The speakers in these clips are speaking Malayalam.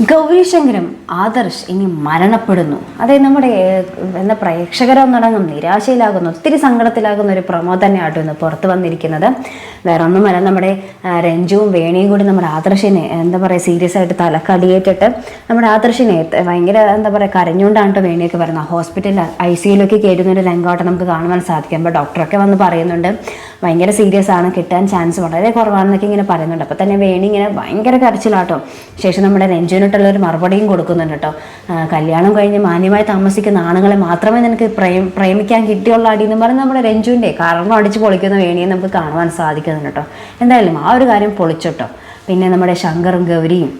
ഗൗരീശങ്കരം ആദർശ് ഇനി മരണപ്പെടുന്നു. അതായത് നമ്മുടെ എന്താ പ്രേക്ഷകരൊന്നടങ്കം നിരാശയിലാകുന്നു, ഒത്തിരി സങ്കടത്തിലാകുന്ന ഒരു പ്രൊമോ തന്നെയാട്ടോ ഇന്ന് പുറത്ത് വന്നിരിക്കുന്നത്. വേറെ ഒന്നുമല്ല, നമ്മുടെ രഞ്ജുവും വേണിയും കൂടി നമ്മുടെ ആദർശിനെ എന്താ പറയുക സീരിയസ് ആയിട്ട് തലക്കടിയേറ്റിട്ട് നമ്മുടെ ആദർശിനെ ഭയങ്കര എന്താ പറയുക കരഞ്ഞുകൊണ്ടാണ് വേണിയൊക്കെ പറയുന്നത്. ഹോസ്പിറ്റലിൽ ICUയിലേക്ക് കയറ്റുന്നൊരു രംഗമായിട്ട് നമുക്ക് കാണുവാൻ സാധിക്കും. അപ്പോൾ ഡോക്ടറൊക്കെ വന്ന് പറയുന്നുണ്ട് ഭയങ്കര സീരിയസ് ആണ്, കിട്ടാൻ ചാൻസ് വളരെ കുറവാണെന്നൊക്കെ ഇങ്ങനെ പറയുന്നുണ്ട്. അപ്പോൾ തന്നെ വേണി ഇങ്ങനെ ഭയങ്കര കരച്ചിലാട്ടോ. ശേഷം നമ്മുടെ രഞ്ജുവിനിട്ടുള്ളൊരു മറുപടിയും കൊടുക്കുന്നുണ്ട് കേട്ടോ. കല്യാണം കഴിഞ്ഞ് മാന്യമായി താമസിക്കുന്ന ആണുങ്ങളെ മാത്രമേ നിനക്ക് പ്രേമിക്കാൻ കിട്ടിയുള്ള അടി എന്ന് പറഞ്ഞ് നമ്മുടെ രഞ്ജുവിൻ്റെ കാരണം അടിച്ച് പൊളിക്കുന്ന വേണിയെ നമുക്ക് കാണുവാൻ സാധിക്കുന്നുണ്ട് കേട്ടോ. എന്തായാലും ആ ഒരു കാര്യം പൊളിച്ചോട്ടോ. പിന്നെ നമ്മുടെ ശങ്കറും ഗൗരിയും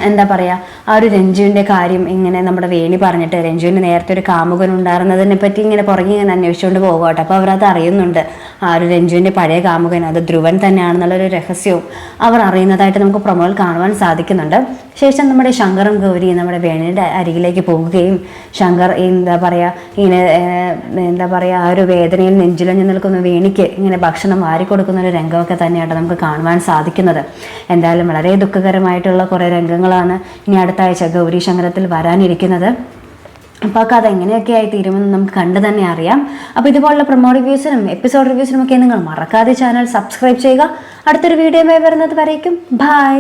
എന്താ പറയുക, ആ ഒരു രഞ്ജുവിൻ്റെ കാര്യം ഇങ്ങനെ നമ്മുടെ വേണി പറഞ്ഞിട്ട് രഞ്ജുവിന് നേരത്തെ ഒരു കാമുകൻ ഉണ്ടായിരുന്നതിനെ പറ്റി ഇങ്ങനെ പുറകെ ഇങ്ങനെ അന്വേഷിച്ചുകൊണ്ട് പോകട്ടെ. അപ്പോൾ അവരത് അറിയുന്നുണ്ട്, ആ ഒരു രഞ്ജുവിൻ്റെ പഴയ കാമുകൻ അത് ധ്രുവൻ തന്നെയാണെന്നുള്ളൊരു രഹസ്യവും അവർ അറിയുന്നതായിട്ട് നമുക്ക് പ്രൊമോയിൽ കാണുവാൻ സാധിക്കുന്നുണ്ട്. ശേഷം നമ്മുടെ ശങ്കറും ഗൗരിയും നമ്മുടെ വേണിയുടെ അരികിലേക്ക് പോകുകയും ശങ്കർ എന്താ പറയുക ഇങ്ങനെ എന്താ പറയുക ആ ഒരു വേദനയിൽ നെഞ്ചിലഞ്ഞു നിൽക്കുന്ന വേണിക്ക് ഇങ്ങനെ ഭക്ഷണം വാരിക്കൊടുക്കുന്ന ഒരു രംഗമൊക്കെ തന്നെയാണ് നമുക്ക് കാണുവാൻ സാധിക്കുന്നത്. എന്തായാലും വളരെ ദുഃഖകരമായിട്ടുള്ള കുറേ രംഗങ്ങളാണ് ഇനി അടുത്ത ആഴ്ച ഗൗരി ശങ്കരത്തിൽ വരാനിരിക്കുന്നത്. അപ്പോൾ ആ കഥ എങ്ങനെയൊക്കെ ആയി തീരുമെന്ന് നമുക്ക് കണ്ടു തന്നെ അറിയാം. അപ്പോൾ ഇതുപോലുള്ള പ്രൊമോ റിവ്യൂസിനും എപ്പിസോഡ് റിവ്യൂസിനും ഒക്കെ നിങ്ങൾ മറക്കാതെ ചാനൽ സബ്സ്ക്രൈബ് ചെയ്യുക. അടുത്തൊരു വീഡിയോയുമായി വരുന്നത് വരേക്കും ബൈ.